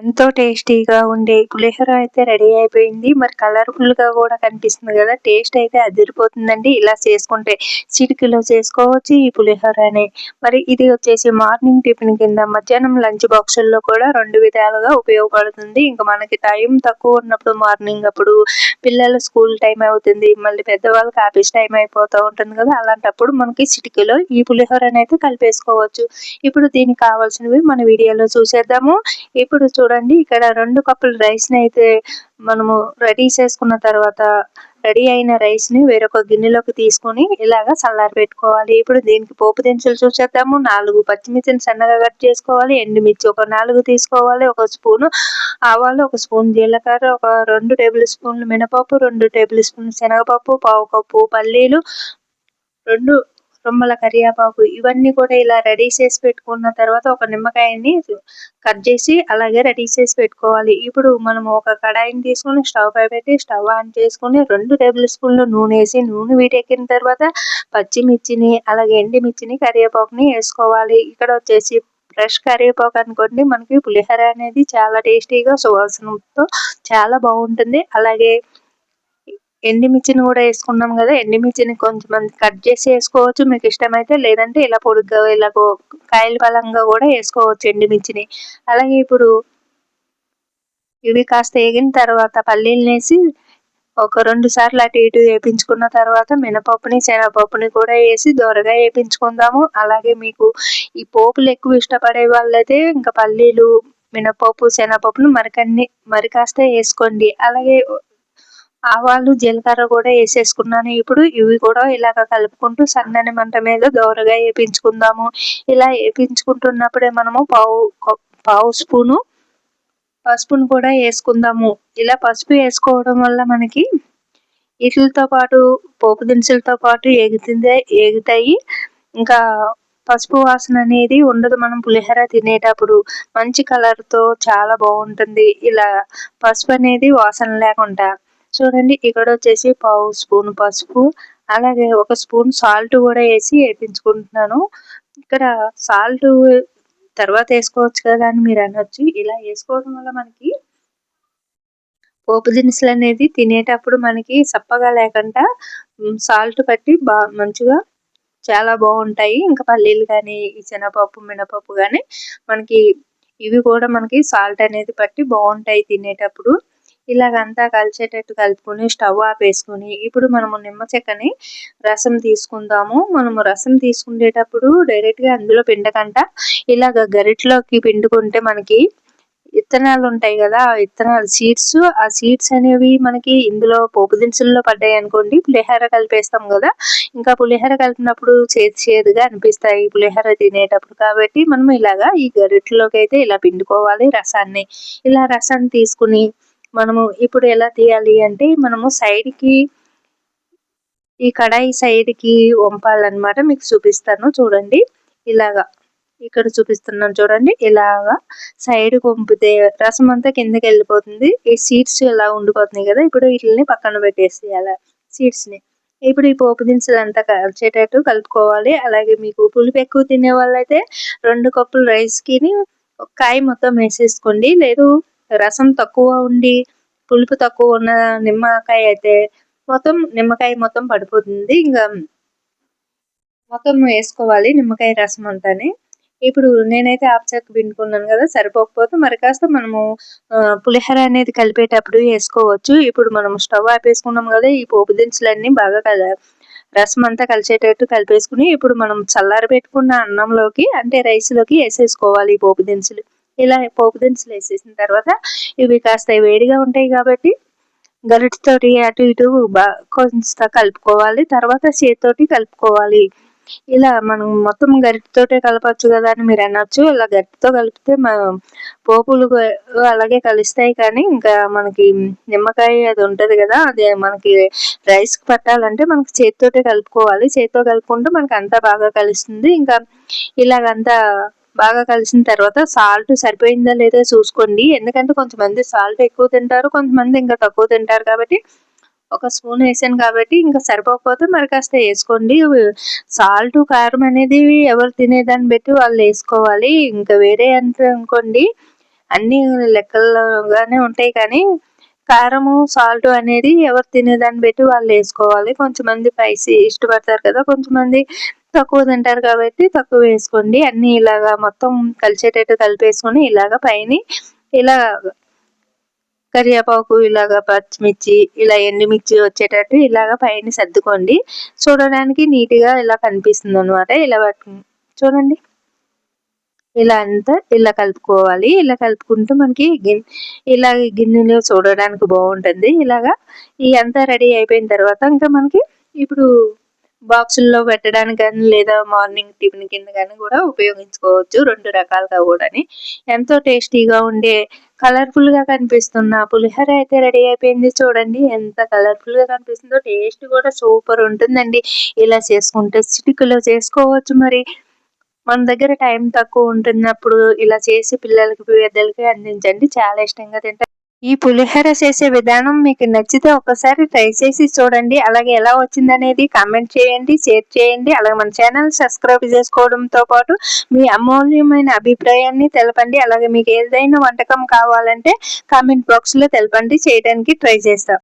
ఎంతో టేస్టీగా ఉండే పులిహోర అయితే రెడీ అయిపోయింది. మరి కలర్‌ఫుల్‌గా గూడా కనిపిస్తుంది గదా! టేస్ట్ అయితే అదిరిపోతుందండి. ఇలా చేసుకుంటే చిటికెలో చేసుకోవచ్చు ఈ పులిహోరని. మరి ఇది వచ్చేసి మార్నింగ్ టిఫిన్ కింద, మధ్యాహ్నం లంచ్ బాక్సుల్లో కూడా 2 విధాలుగా ఉపయోగపడుతుంది. ఇంక మనకి టైం తక్కువ ఉన్నప్పుడు మార్నింగ్ అప్పుడు పిల్లల స్కూల్ టైమ్ అవుతుంది. మళ్ళీ పెద్దవాళ్ళకి ఆఫీస్ టైమ్ అయిపోతా ఉంటుంది గదా! అలాంటప్పుడు మనకి చిటికెలో ఈ పులిహోరనైతే కలిపేసుకోవచ్చు. ఇప్పుడు దీనికి కావాల్సినవి మన వీడియోలో చూసేద్దాము. ఇప్పుడు చూడండి, ఇక్కడ 2 కప్పుల రైస్‌నైతే మనము రెడీ చేసుకున్న తర్వాత, రెడీ అయిన రైస్‌ని వేరొక గిన్నెలోకి తీసుకొని ఇలాగ చల్లారబెట్టుకోవాలి. ఇప్పుడు దీనికి పోపు దినుసులు చూసేద్దాము. 4 పచ్చిమిర్చిని సన్నగా కట్ చేసుకోవాలి. ఎండుమిర్చి ఒక 4 తీసుకోవాలి. ఒక స్పూను ఆవాలు, ఒక స్పూన్ జీలకర్ర, ఒక 2 టేబుల్ స్పూన్లు మినపప్పు, 2 టేబుల్ స్పూన్లు శనగపప్పు, పావు కప్పు పల్లీలు, 2 రొమ్మల కరివేపాకు, ఇవన్నీ కూడా ఇలా రెడీ చేసి పెట్టుకున్న తర్వాత ఒక నిమ్మకాయని కట్ చేసి అలాగే రెడీ చేసి పెట్టుకోవాలి. ఇప్పుడు మనము ఒక కడాయిని తీసుకొని స్టవ్ పై పెట్టి స్టవ్ ఆన్ చేసుకొని 2 టేబుల్ స్పూన్లు నూనేసి, నూనె వేడెక్కిన తర్వాత పచ్చిమిర్చిని, అలాగే ఎండుమిర్చిని, కరివేపాకుని వేసుకోవాలి. ఇక్కడ వచ్చేసి ఫ్రెష్ కరివేపాకు అనుకోండి, మనకి పులిహోర అనేది చాలా టేస్టీగా సువాసనతో చాలా బాగుంటుంది. అలాగే ఎండుమిర్చిని కూడా వేసుకున్నాం కదా, ఎండుమిర్చిని కొంచెం కట్ చేసి వేసుకోవచ్చు మీకు ఇష్టమైతే, లేదంటే ఇలా పొడుగ్గా ఇలా కాయల పలంగా కూడా వేసుకోవచ్చు ఎండుమిర్చిని. అలాగే ఇప్పుడు ఇవి కాస్త వేగిన తర్వాత పల్లీలనేసి ఒక 2 సార్లు అటు ఇటు వేపించుకున్న తర్వాత మినపప్పుని, శనగపప్పుని కూడా వేసి దోరగా వేపించుకుందాము. అలాగే మీకు ఈ పోపులు ఎక్కువ ఇష్టపడే వాళ్ళైతే ఇంకా పల్లీలు, మినపప్పు, శనగపప్పును మరి కాస్త వేసుకోండి. అలాగే ఆవాలు, జీలకర్ర కూడా వేసేసుకున్నాను. ఇప్పుడు ఇవి కూడా ఇలాగ కలుపుకుంటూ సన్నని మంట మీద దోరగా వేపించుకుందాము. ఇలా వేపించుకుంటున్నప్పుడే మనము పావు స్పూను పసుపును కూడా వేసుకుందాము. ఇలా పసుపు వేసుకోవడం వల్ల మనకి వీటితో పాటు పోపు దినుసులతో పాటు ఏగుతాయి. ఇంకా పసుపు వాసన అనేది ఉండదు మనం పులిహోర తినేటప్పుడు. మంచి కలర్‌తో చాలా బాగుంటుంది ఇలా పసుపు అనేది వాసన లేకుండా. చూడండి, ఇక్కడ వచ్చేసి పావు స్పూన్ పసుపు, అలాగే ఒక స్పూన్ సాల్ట్ కూడా వేసి వేపించుకుంటున్నాను. ఇక్కడ సాల్ట్ తర్వాత వేసుకోవచ్చు కదా అని మీరు అనొచ్చు. ఇలా వేసుకోవడం వల్ల మనకి పోపు దినుసులు అనేది తినేటప్పుడు మనకి సప్పగా లేకుండా సాల్ట్ పట్టి మంచిగా చాలా బాగుంటాయి. ఇంకా పల్లీలు కానీ, ఈ శనగపప్పు, మినపప్పు కానీ మనకి ఇవి కూడా మనకి సాల్ట్ అనేది పట్టి బాగుంటాయి తినేటప్పుడు. ఇలాగంతా కలిసేటట్టు కలుపుకొని స్టవ్ ఆపేసుకొని ఇప్పుడు మనము నిమ్మ చెక్కని రసం తీసుకుందాము. మనము రసం తీసుకునేటప్పుడు డైరెక్ట్గా అందులో పిండకంట ఇలాగ గరిటలోకి పిండుకుంటే మనకి విత్తనాలు ఉంటాయి కదా, ఆ విత్తనాలు ఆ సీడ్స్ అనేవి మనకి ఇందులో పోపు దినుసుల్లో పడ్డాయి అనుకోండి, పులిహోర కలిపేస్తాం కదా, ఇంకా పులిహోర కలిపినప్పుడు చేదుగా అనిపిస్తాయి పులిహోర తినేటప్పుడు. కాబట్టి మనం ఇలాగా ఈ గరిటలోకి అయితే ఇలా పిండుకోవాలి రసాన్ని. ఇలా రసాన్ని తీసుకుని మనము ఇప్పుడు ఎలా తీయాలి అంటే, మనము సైడ్కి ఈ కడాయి సైడ్కి వంపాలన్నమాట. మీకు చూపిస్తాను చూడండి. ఇలాగా ఇక్కడ చూపిస్తున్నాను చూడండి. ఇలాగా సైడ్కి వంపితే రసం అంతా కిందకి వెళ్ళిపోతుంది. ఈ సీడ్స్ ఇలా ఉండిపోతున్నాయి కదా, ఇప్పుడు వీటిని పక్కన పెట్టేసేయాలి సీడ్స్ని. ఇప్పుడు ఈ పోపు దినుసులు అంతా కలిసేటట్టు కలుపుకోవాలి. అలాగే మీకు పులుపు ఎక్కువ తినే వాళ్ళైతే 2 కప్పులు రైస్కి ఒక కాయ మొత్తం వేసేసుకోండి. లేదు రసం తక్కువ ఉండి పులుపు తక్కువ ఉన్న నిమ్మకాయ అయితే నిమ్మకాయ మొత్తం పడిపోతుంది. ఇంకా మొత్తం వేసుకోవాలి నిమ్మకాయ రసం అంతాని. ఇప్పుడు నేనైతే హాఫ్ చెక్క పిండుకున్నాను కదా, సరిపోకపోతే మరి కాస్త మనము పులిహోర అనేది కలిపేటప్పుడు వేసుకోవచ్చు. ఇప్పుడు మనం స్టవ్ ఆపేసుకున్నాం కదా, ఈ పోపు దినుసులన్నీ బాగా రసం అంతా కలిసేటట్టు కలిపేసుకుని ఇప్పుడు మనం చల్లారబెట్టుకున్న అన్నంలోకి అంటే రైస్లోకి వేసేసుకోవాలి ఈ పోపు దినుసులు. ఇలా పోపు దినుసులు వేసేసిన తర్వాత ఇవి కాస్త వేడిగా ఉంటాయి కాబట్టి గరిటెతోటి అటు ఇటు కొంత కలుపుకోవాలి. తర్వాత చేతితోటి కలుపుకోవాలి. ఇలా మనం మొత్తం గరిటెతోటే కలపచ్చు కదా అని మీరు అనొచ్చు. ఇలా గరిటెతో కలిపితే పోపులు అలాగే కలుస్తాయి, కానీ ఇంకా మనకి నిమ్మకాయ అది ఉంటుంది కదా, అది మనకి రైస్కి పట్టాలంటే మనకి చేతితోటే కలుపుకోవాలి. చేతితో కలుపుకుంటే మనకి అంతా బాగా కలుస్తుంది. ఇంకా ఇలాగంతా బాగా కలిసిన తర్వాత సాల్ట్ సరిపోయిందా లేదా చూసుకోండి. ఎందుకంటే కొంతమంది సాల్ట్ ఎక్కువ తింటారు, కొంతమంది ఇంకా తక్కువ తింటారు. కాబట్టి ఒక స్పూన్ వేసాను కాబట్టి ఇంకా సరిపోకపోతే మరి కాస్త వేసుకోండి. సాల్ట్, కారం అనేది ఎవరు తినేదాన్ని బట్టి వాళ్ళు వేసుకోవాలి. ఇంకా వేరే అంటే అనుకోండి, అన్ని లెక్కల్లోగానే ఉంటాయి కానీ కారము, సాల్ట్ అనేది ఎవరు తినేదాన్ని బట్టి వాళ్ళు వేసుకోవాలి. కొంచెమంది స్పైసీ ఇష్టపడతారు కదా, కొంచెమంది తక్కువ తింటారు కాబట్టి తక్కువ వేసుకోండి. అన్నీ ఇలాగా మొత్తం కలిసేటట్టు కలిపేసుకొని ఇలాగ పైన ఇలా కరివేపాకు, ఇలాగ పచ్చిమిర్చి, ఇలా ఎండుమిర్చి వచ్చేటట్టు ఇలాగ పైన సర్దుకోండి. చూడడానికి నీట్గా ఇలా కనిపిస్తుంది అనమాట. ఇలా చూడండి, ఇలా అంతా ఇలా కలుపుకోవాలి. ఇలా కలుపుకుంటూ మనకి ఇలా గిన్నెలో చూడడానికి బాగుంటుంది. ఇలాగా ఈ అంతా రెడీ అయిపోయిన తర్వాత ఇంకా మనకి ఇప్పుడు బాక్సుల్లో పెట్టడానికి కానీ లేదా మార్నింగ్ టిఫిన్ కింద కానీ కూడా ఉపయోగించుకోవచ్చు. 2 రకాలుగా కూడాని ఎంతో టేస్టీగా ఉండే కలర్ఫుల్గా కనిపిస్తున్న పులిహోర అయితే రెడీ అయిపోయింది. చూడండి ఎంత కలర్ఫుల్గా కనిపిస్తుందో, టేస్ట్ కూడా సూపర్ ఉంటుందండి. ఇలా చేసుకుంటే చిటికలో చేసుకోవచ్చు. మరి మన దగ్గర టైం తక్కువ ఉంటున్నప్పుడు ఇలా చేసి పిల్లలకి, పెద్దలకి అందించండి. చాలా ఇష్టంగా తింటారు. ఈ పులిహోర చేసే విధానం మీకు నచ్చితే ఒకసారి ట్రై చేసి చూడండి. అలాగే ఎలా వచ్చిందనేది కామెంట్ చేయండి, షేర్ చేయండి. అలాగే మన ఛానల్ సబ్స్క్రైబ్ చేసుకోవడంతో పాటు మీ అమూల్యమైన అభిప్రాయాన్ని తెలపండి. అలాగే మీకు ఏదైనా వంటకం కావాలంటే కామెంట్ బాక్స్లో తెలపండి, చేయడానికి ట్రై చేస్తాం.